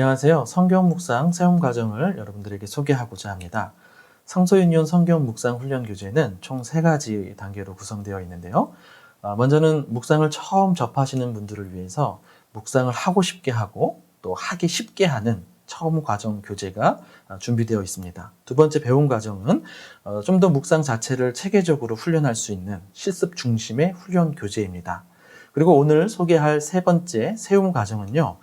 안녕하세요. 성경 묵상 체험 과정을 여러분들에게 소개하고자 합니다. 성서윤리원 성경 묵상 훈련 교재는 총 3가지 단계로 구성되어 있는데요. 먼저는 묵상을 처음 접하시는 분들을 위해서 묵상을 하고 싶게 하고 또 하기 쉽게 하는 처음 과정 교재가 준비되어 있습니다. 두 번째 배움 과정은 좀 더 묵상 자체를 체계적으로 훈련할 수 있는 실습 중심의 훈련 교재입니다. 그리고 오늘 소개할 3번째 세움 과정은요.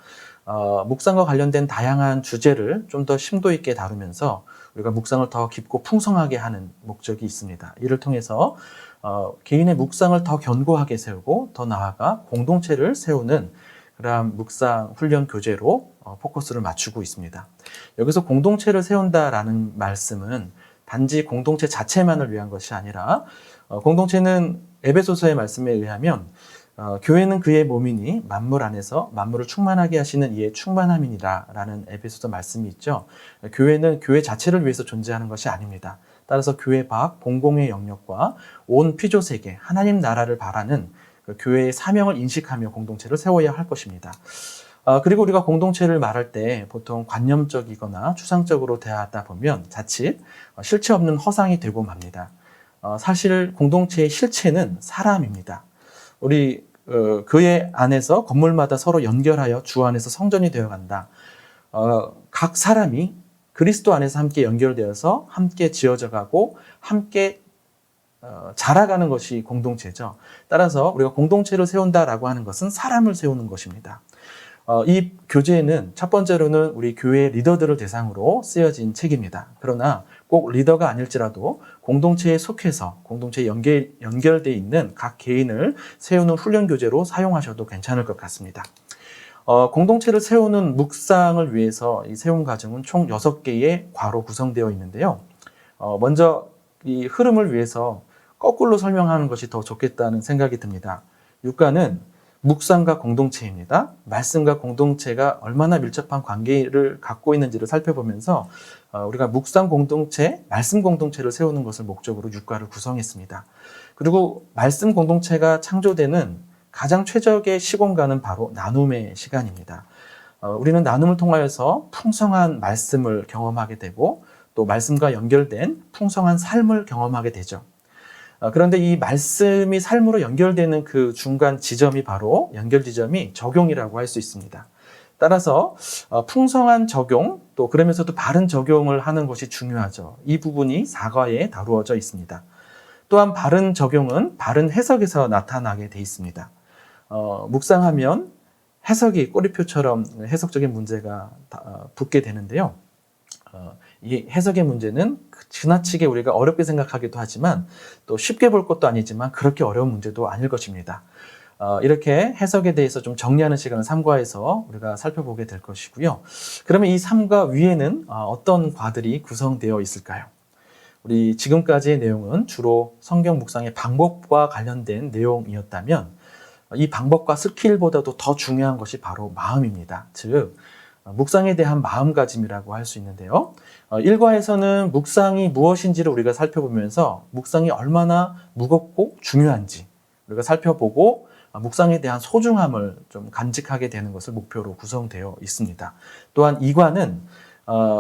묵상과 관련된 다양한 주제를 좀 더 심도 있게 다루면서 우리가 묵상을 더 깊고 풍성하게 하는 목적이 있습니다. 이를 통해서 개인의 묵상을 더 견고하게 세우고 더 나아가 공동체를 세우는 그러한 묵상 훈련 교재로 포커스를 맞추고 있습니다. 여기서 공동체를 세운다라는 말씀은 단지 공동체 자체만을 위한 것이 아니라 공동체는 에베소서의 말씀에 의하면 교회는 그의 몸이니 만물 안에서 만물을 충만하게 하시는 이의 충만함이니라 라는 에베소서 말씀이 있죠. 교회는 교회 자체를 위해서 존재하는 것이 아닙니다. 따라서 교회 밖 공공의 영역과 온 피조세계 하나님 나라를 바라는 그 교회의 사명을 인식하며 공동체를 세워야 할 것입니다. 그리고 우리가 공동체를 말할 때 보통 관념적이거나 추상적으로 대하다 보면 자칫 실체 없는 허상이 되고 맙니다. 사실 공동체의 실체는 사람입니다. 우리 교회 안에서 건물마다 서로 연결하여 주 안에서 성전이 되어간다. 각 사람이 그리스도 안에서 함께 연결되어서 함께 지어져가고 함께 자라가는 것이 공동체죠. 따라서 우리가 공동체를 세운다라고 하는 것은 사람을 세우는 것입니다. 이 교재는 첫 번째로는 우리 교회 리더들을 대상으로 쓰여진 책입니다. 그러나 꼭 리더가 아닐지라도 공동체에 속해서 공동체에 연결되어 있는 각 개인을 세우는 훈련 교재로 사용하셔도 괜찮을 것 같습니다. 공동체를 세우는 묵상을 위해서 이 세움 과정은 총 6개의 과로 구성되어 있는데요. 먼저 이 흐름을 위해서 거꾸로 설명하는 것이 더 좋겠다는 생각이 듭니다. 6과는 묵상과 공동체입니다. 말씀과 공동체가 얼마나 밀접한 관계를 갖고 있는지를 살펴보면서 우리가 묵상 공동체, 말씀 공동체를 세우는 것을 목적으로 6과를 구성했습니다. 그리고 말씀 공동체가 창조되는 가장 최적의 시공간은 바로 나눔의 시간입니다. 우리는 나눔을 통하여서 풍성한 말씀을 경험하게 되고 또 말씀과 연결된 풍성한 삶을 경험하게 되죠. 그런데 이 말씀이 삶으로 연결되는 그 중간 지점이 바로 연결 지점이 적용이라고 할 수 있습니다. 따라서 풍성한 적용 또 그러면서도 바른 적용을 하는 것이 중요하죠. 이 부분이 4과에 다루어져 있습니다. 또한 바른 적용은 바른 해석에서 나타나게 돼 있습니다. 묵상하면 해석이 꼬리표처럼 해석적인 문제가 붙게 되는데요. 이 해석의 문제는 지나치게 우리가 어렵게 생각하기도 하지만 또 쉽게 볼 것도 아니지만 그렇게 어려운 문제도 아닐 것입니다. 이렇게 해석에 대해서 좀 정리하는 시간을 3과에서 우리가 살펴보게 될 것이고요. 그러면 이 3과 위에는 어떤 과들이 구성되어 있을까요? 우리 지금까지의 내용은 주로 성경 묵상의 방법과 관련된 내용이었다면 이 방법과 스킬보다도 더 중요한 것이 바로 마음입니다. 즉 묵상에 대한 마음가짐이라고 할 수 있는데요. 1과에서는 묵상이 무엇인지를 우리가 살펴보면서 묵상이 얼마나 무겁고 중요한지 우리가 살펴보고 묵상에 대한 소중함을 좀 간직하게 되는 것을 목표로 구성되어 있습니다. 또한 2과는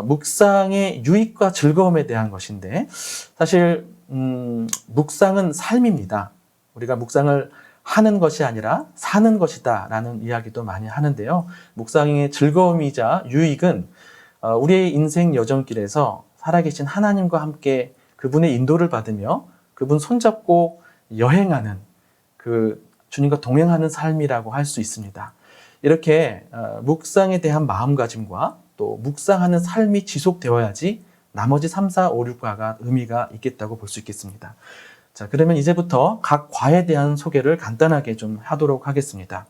묵상의 유익과 즐거움에 대한 것인데 사실 묵상은 삶입니다. 우리가 묵상을 하는 것이 아니라 사는 것이다 라는 이야기도 많이 하는데요. 묵상의 즐거움이자 유익은 우리의 인생 여정길에서 살아계신 하나님과 함께 그분의 인도를 받으며 그분 손잡고 여행하는 그 주님과 동행하는 삶이라고 할 수 있습니다. 이렇게 묵상에 대한 마음가짐과 또 묵상하는 삶이 지속되어야지 나머지 3, 4, 5, 6과가 의미가 있겠다고 볼 수 있겠습니다. 자, 그러면 이제부터 각 과에 대한 소개를 간단하게 좀 하도록 하겠습니다.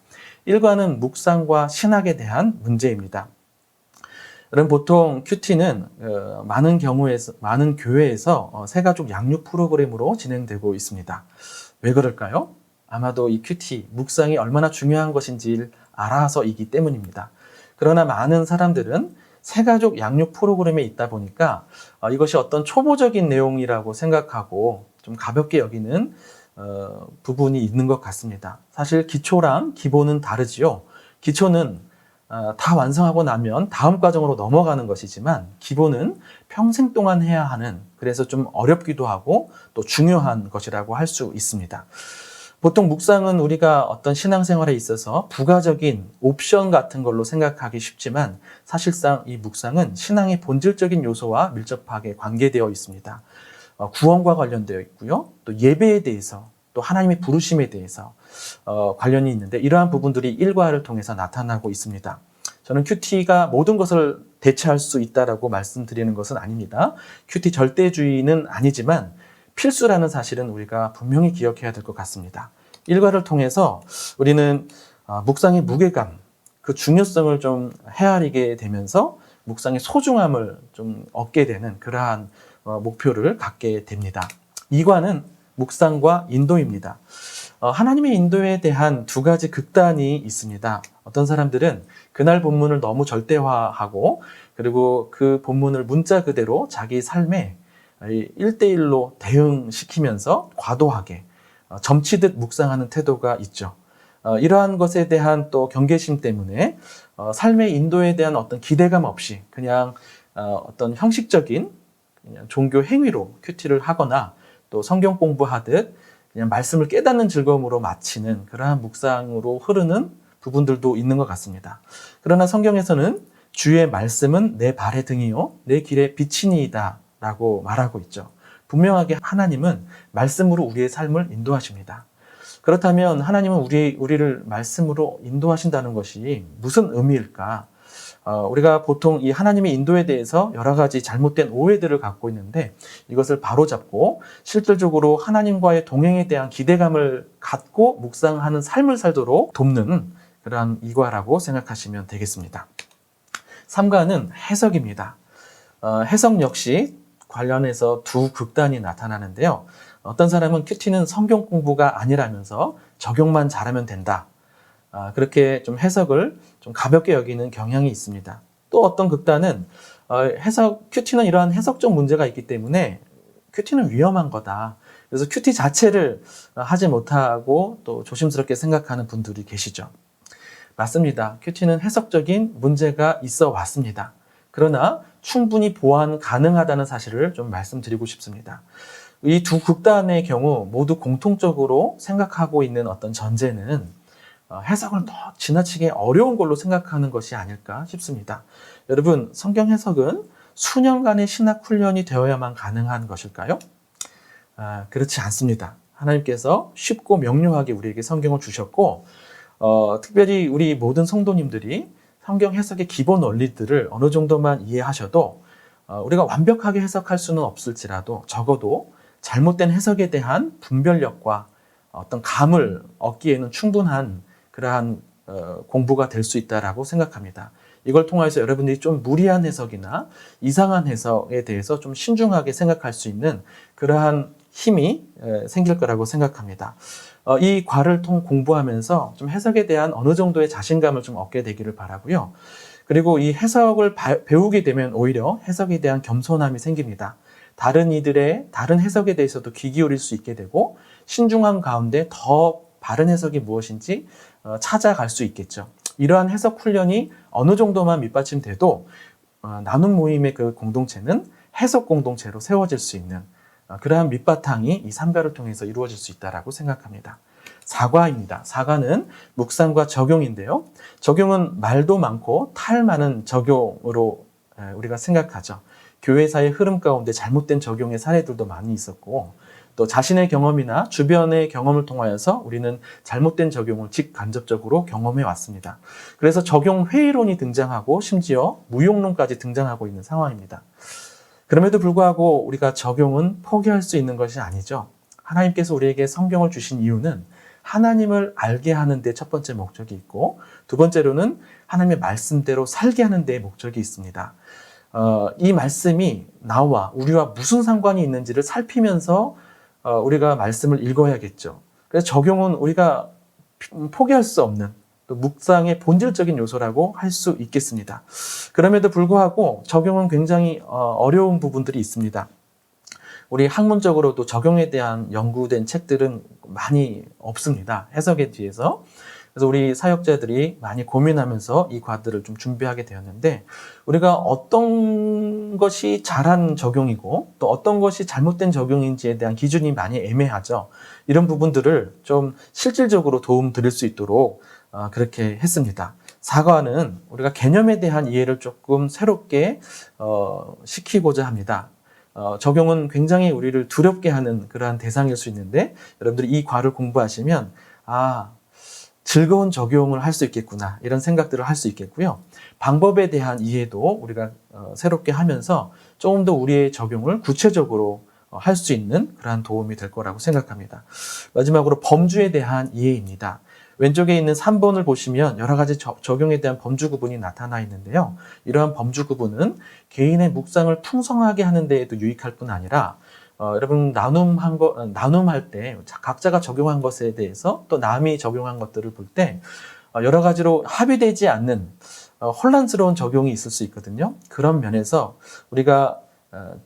1과는 묵상과 신학에 대한 문제입니다. 여러분 보통 큐티는 많은 교회에서 새가족 양육 프로그램으로 진행되고 있습니다. 왜 그럴까요? 아마도 이 큐티, 묵상이 얼마나 중요한 것인지를 알아서이기 때문입니다. 그러나 많은 사람들은 새가족 양육 프로그램에 있다 보니까 이것이 어떤 초보적인 내용이라고 생각하고 좀 가볍게 여기는 부분이 있는 것 같습니다. 사실 기초랑 기본은 다르지요. 기초는 다 완성하고 나면 다음 과정으로 넘어가는 것이지만 기본은 평생 동안 해야 하는, 그래서 좀 어렵기도 하고 또 중요한 것이라고 할 수 있습니다. 보통 묵상은 우리가 어떤 신앙생활에 있어서 부가적인 옵션 같은 걸로 생각하기 쉽지만 사실상 이 묵상은 신앙의 본질적인 요소와 밀접하게 관계되어 있습니다. 구원과 관련되어 있고요. 또 예배에 대해서, 또 하나님의 부르심에 대해서 관련이 있는데 이러한 부분들이 일과를 통해서 나타나고 있습니다. 저는 큐티가 모든 것을 대체할 수 있다라고 말씀드리는 것은 아닙니다. 큐티 절대주의는 아니지만 필수라는 사실은 우리가 분명히 기억해야 될 것 같습니다. 일과를 통해서 우리는 묵상의 무게감, 그 중요성을 좀 헤아리게 되면서 묵상의 소중함을 좀 얻게 되는 그러한 목표를 갖게 됩니다. 2과는 묵상과 인도입니다. 하나님의 인도에 대한 두 가지 극단이 있습니다. 어떤 사람들은 그날 본문을 너무 절대화하고 그리고 그 본문을 문자 그대로 자기 삶에 1대1로 대응시키면서 과도하게 점치듯 묵상하는 태도가 있죠. 이러한 것에 대한 또 경계심 때문에 삶의 인도에 대한 어떤 기대감 없이 그냥 어떤 형식적인 그냥 종교 행위로 큐티를 하거나 또 성경 공부하듯 그냥 말씀을 깨닫는 즐거움으로 마치는 그러한 묵상으로 흐르는 부분들도 있는 것 같습니다. 그러나 성경에서는 주의 말씀은 내 발의 등이요 내 길의 빛이니이다 라고 말하고 있죠. 분명하게 하나님은 말씀으로 우리의 삶을 인도하십니다. 그렇다면 하나님은 우리를 말씀으로 인도하신다는 것이 무슨 의미일까? 우리가 보통 이 하나님의 인도에 대해서 여러 가지 잘못된 오해들을 갖고 있는데 이것을 바로잡고 실질적으로 하나님과의 동행에 대한 기대감을 갖고 묵상하는 삶을 살도록 돕는 그러한 이과라고 생각하시면 되겠습니다. 3과는 해석입니다. 해석 역시 관련해서 두 극단이 나타나는데요. 어떤 사람은 큐티는 성경 공부가 아니라면서 적용만 잘하면 된다. 그렇게 좀 해석을 좀 가볍게 여기는 경향이 있습니다. 또 어떤 극단은 큐티는 이러한 해석적 문제가 있기 때문에 큐티는 위험한 거다. 그래서 큐티 자체를 하지 못하고 또 조심스럽게 생각하는 분들이 계시죠. 맞습니다. 큐티는 해석적인 문제가 있어 왔습니다. 그러나 충분히 보완 가능하다는 사실을 좀 말씀드리고 싶습니다. 이 두 극단의 경우 모두 공통적으로 생각하고 있는 어떤 전제는 해석을 더 지나치게 어려운 걸로 생각하는 것이 아닐까 싶습니다. 여러분, 성경 해석은 수년간의 신학 훈련이 되어야만 가능한 것일까요? 그렇지 않습니다. 하나님께서 쉽고 명료하게 우리에게 성경을 주셨고 특별히 우리 모든 성도님들이 성경 해석의 기본 원리들을 어느 정도만 이해하셔도 우리가 완벽하게 해석할 수는 없을지라도 적어도 잘못된 해석에 대한 분별력과 어떤 감을 얻기에는 충분한 그러한 공부가 될 수 있다라고 생각합니다. 이걸 통해서 여러분들이 좀 무리한 해석이나 이상한 해석에 대해서 좀 신중하게 생각할 수 있는 그러한 힘이 생길 거라고 생각합니다. 이 과를 공부하면서 좀 해석에 대한 어느 정도의 자신감을 좀 얻게 되기를 바라고요. 그리고 이 해석을 배우게 되면 오히려 해석에 대한 겸손함이 생깁니다. 다른 이들의 다른 해석에 대해서도 귀 기울일 수 있게 되고 신중한 가운데 더 바른 해석이 무엇인지 찾아갈 수 있겠죠. 이러한 해석 훈련이 어느 정도만 밑받침돼도 나눔 모임의 그 공동체는 해석 공동체로 세워질 수 있는 그러한 밑바탕이 이 3과를 통해서 이루어질 수 있다고 생각합니다. 4과입니다. 4과는 묵상과 적용인데요. 적용은 말도 많고 탈 많은 적용으로 우리가 생각하죠. 교회사의 흐름 가운데 잘못된 적용의 사례들도 많이 있었고 또 자신의 경험이나 주변의 경험을 통하여서 우리는 잘못된 적용을 직간접적으로 경험해 왔습니다. 그래서 적용 회의론이 등장하고 심지어 무용론까지 등장하고 있는 상황입니다. 그럼에도 불구하고 우리가 적용은 포기할 수 있는 것이 아니죠. 하나님께서 우리에게 성경을 주신 이유는 하나님을 알게 하는 데 첫 번째 목적이 있고 두 번째로는 하나님의 말씀대로 살게 하는 데 목적이 있습니다. 이 말씀이 나와 우리와 무슨 상관이 있는지를 살피면서 우리가 말씀을 읽어야겠죠. 그래서 적용은 우리가 포기할 수 없는 또 묵상의 본질적인 요소라고 할 수 있겠습니다. 그럼에도 불구하고 적용은 굉장히 어려운 부분들이 있습니다. 우리 학문적으로도 적용에 대한 연구된 책들은 많이 없습니다. 해석에 대해서. 그래서 우리 사역자들이 많이 고민하면서 이 과들을 좀 준비하게 되었는데, 우리가 어떤 것이 잘한 적용이고 또 어떤 것이 잘못된 적용인지에 대한 기준이 많이 애매하죠. 이런 부분들을 좀 실질적으로 도움 드릴 수 있도록 그렇게 했습니다. 사과는 우리가 개념에 대한 이해를 조금 새롭게 시키고자 합니다. 적용은 굉장히 우리를 두렵게 하는 그러한 대상일 수 있는데, 여러분들이 이 과를 공부하시면 즐거운 적용을 할 수 있겠구나, 이런 생각들을 할 수 있겠고요. 방법에 대한 이해도 우리가 새롭게 하면서 조금 더 우리의 적용을 구체적으로 할 수 있는 그러한 도움이 될 거라고 생각합니다. 마지막으로 범주에 대한 이해입니다. 왼쪽에 있는 3번을 보시면 여러 가지 적용에 대한 범주 구분이 나타나 있는데요. 이러한 범주 구분은 개인의 묵상을 풍성하게 하는 데에도 유익할 뿐 아니라 여러분 나눔할 때 각자가 적용한 것에 대해서 또 남이 적용한 것들을 볼 때 여러 가지로 합의되지 않는 혼란스러운 적용이 있을 수 있거든요. 그런 면에서 우리가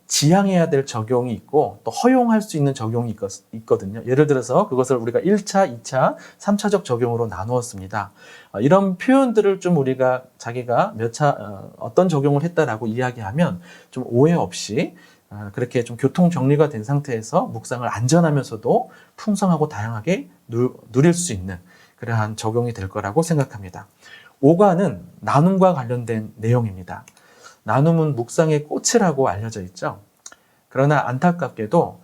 지향해야 될 적용이 있고 또 허용할 수 있는 적용이 있거든요. 예를 들어서 그것을 우리가 1차, 2차, 3차적 적용으로 나누었습니다. 이런 표현들을 좀 우리가 자기가 어떤 적용을 했다라고 이야기하면 좀 오해 없이 그렇게 좀 교통 정리가 된 상태에서 묵상을 안전하면서도 풍성하고 다양하게 누릴 수 있는 그러한 적용이 될 거라고 생각합니다. 5과는 나눔과 관련된 내용입니다. 나눔은 묵상의 꽃이라고 알려져 있죠. 그러나 안타깝게도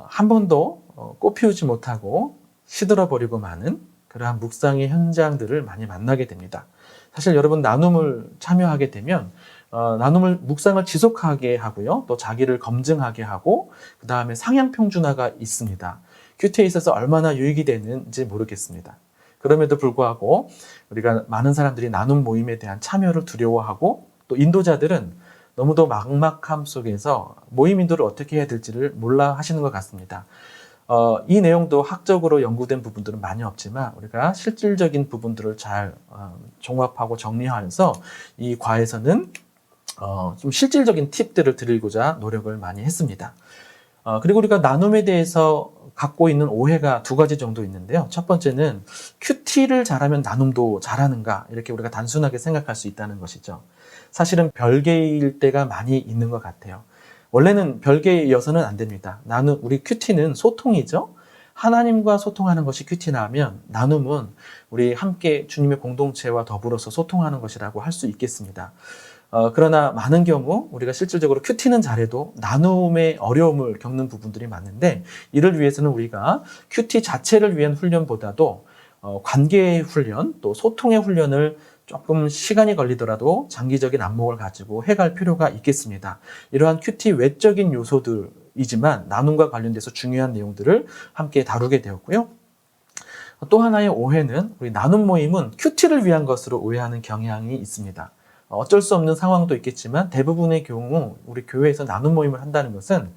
한 번도 꽃 피우지 못하고 시들어버리고 마는 그러한 묵상의 현장들을 많이 만나게 됩니다. 사실 여러분 나눔을 참여하게 되면 나눔을 묵상을 지속하게 하고요. 또 자기를 검증하게 하고 그 다음에 상향평준화가 있습니다. 큐티에 있어서 얼마나 유익이 되는지 모르겠습니다. 그럼에도 불구하고 우리가 많은 사람들이 나눔 모임에 대한 참여를 두려워하고 또 인도자들은 너무도 막막함 속에서 모임 인도를 어떻게 해야 될지를 몰라 하시는 것 같습니다. 이 내용도 학적으로 연구된 부분들은 많이 없지만 우리가 실질적인 부분들을 잘 종합하고 정리하면서 이 과에서는 좀 실질적인 팁들을 드리고자 노력을 많이 했습니다. 그리고 우리가 나눔에 대해서 갖고 있는 오해가 두 가지 정도 있는데요. 첫 번째는 큐티를 잘하면 나눔도 잘하는가, 이렇게 우리가 단순하게 생각할 수 있다는 것이죠. 사실은 별개일 때가 많이 있는 것 같아요. 원래는 별개여서는 안 됩니다. 우리 큐티는 소통이죠. 하나님과 소통하는 것이 큐티라면 나눔은 우리 함께 주님의 공동체와 더불어서 소통하는 것이라고 할 수 있겠습니다. 그러나 많은 경우 우리가 실질적으로 큐티는 잘해도 나눔의 어려움을 겪는 부분들이 많은데, 이를 위해서는 우리가 큐티 자체를 위한 훈련보다도 관계의 훈련, 또 소통의 훈련을 조금 시간이 걸리더라도 장기적인 안목을 가지고 해갈 필요가 있겠습니다. 이러한 큐티 외적인 요소들이지만 나눔과 관련돼서 중요한 내용들을 함께 다루게 되었고요. 또 하나의 오해는 우리 나눔 모임은 큐티를 위한 것으로 오해하는 경향이 있습니다. 어쩔 수 없는 상황도 있겠지만 대부분의 경우 우리 교회에서 나눔 모임을 한다는 것은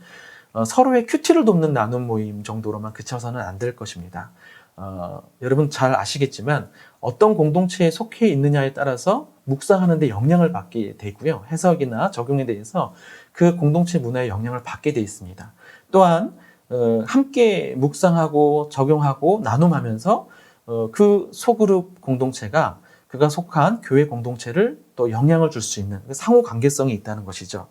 서로의 큐티를 돕는 나눔 모임 정도로만 그쳐서는 안 될 것입니다. 여러분 잘 아시겠지만 어떤 공동체에 속해 있느냐에 따라서 묵상하는 데 영향을 받게 되고요. 해석이나 적용에 대해서 그 공동체 문화에 영향을 받게 돼 있습니다. 또한 함께 묵상하고 적용하고 나눔하면서 그 소그룹 공동체가 그가 속한 교회 공동체를 또 영향을 줄 수 있는 상호 관계성이 있다는 것이죠.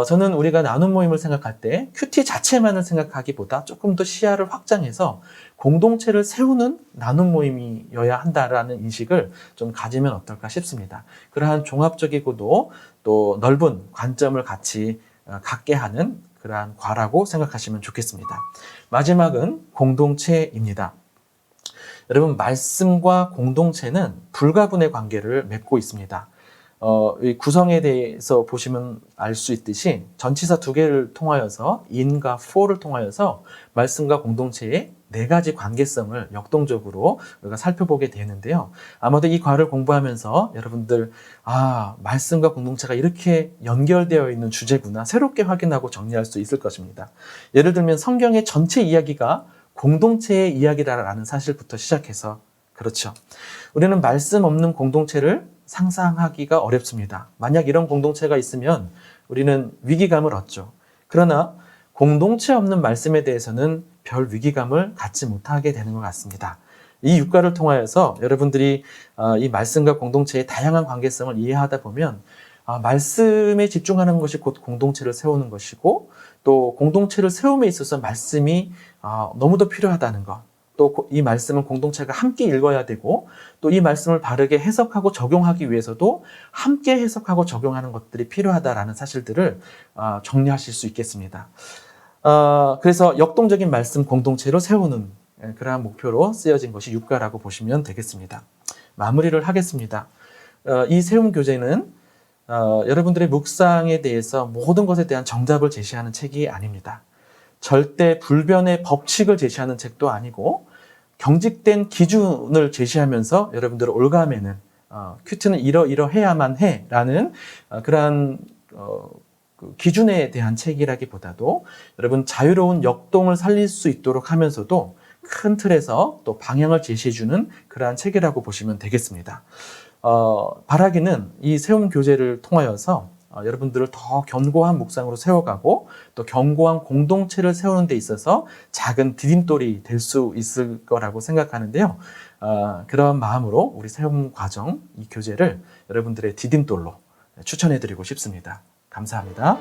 저는 우리가 나눔 모임을 생각할 때 큐티 자체만을 생각하기보다 조금 더 시야를 확장해서 공동체를 세우는 나눔 모임이어야 한다라는 인식을 좀 가지면 어떨까 싶습니다. 그러한 종합적이고도 또 넓은 관점을 같이 갖게 하는 그러한 과라고 생각하시면 좋겠습니다. 마지막은 공동체입니다. 여러분, 말씀과 공동체는 불가분의 관계를 맺고 있습니다. 이 구성에 대해서 보시면 알 수 있듯이 전치사 두 개를 통하여서 in과 for를 통하여서 말씀과 공동체의 네 가지 관계성을 역동적으로 우리가 살펴보게 되는데요. 아마도 이 과를 공부하면서 여러분들 말씀과 공동체가 이렇게 연결되어 있는 주제구나 새롭게 확인하고 정리할 수 있을 것입니다. 예를 들면 성경의 전체 이야기가 공동체의 이야기라는 사실부터 시작해서 그렇죠. 우리는 말씀 없는 공동체를 상상하기가 어렵습니다. 만약 이런 공동체가 있으면 우리는 위기감을 얻죠. 그러나 공동체 없는 말씀에 대해서는 별 위기감을 갖지 못하게 되는 것 같습니다. 이 육가를 통하여서 여러분들이 이 말씀과 공동체의 다양한 관계성을 이해하다 보면 말씀에 집중하는 것이 곧 공동체를 세우는 것이고 또 공동체를 세움에 있어서 말씀이 너무도 필요하다는 것. 또 이 말씀은 공동체가 함께 읽어야 되고 또 이 말씀을 바르게 해석하고 적용하기 위해서도 함께 해석하고 적용하는 것들이 필요하다라는 사실들을 정리하실 수 있겠습니다. 그래서 역동적인 말씀 공동체로 세우는 그러한 목표로 쓰여진 것이 육가라고 보시면 되겠습니다. 마무리를 하겠습니다. 이 세움 교재는 여러분들의 묵상에 대해서 모든 것에 대한 정답을 제시하는 책이 아닙니다. 절대 불변의 법칙을 제시하는 책도 아니고 경직된 기준을 제시하면서 여러분들을 올가매는 큐트는 이러해야만 해라는 그러한 그 기준에 대한 책이라기보다도 여러분 자유로운 역동을 살릴 수 있도록 하면서도 큰 틀에서 또 방향을 제시해주는 그러한 책이라고 보시면 되겠습니다. 바라기는 이 세움 교재를 통하여서 여러분들을 더 견고한 묵상으로 세워가고 또 견고한 공동체를 세우는 데 있어서 작은 디딤돌이 될 수 있을 거라고 생각하는데요. 그런 마음으로 우리 세움 과정 이 교재를 여러분들의 디딤돌로 추천해드리고 싶습니다. 감사합니다.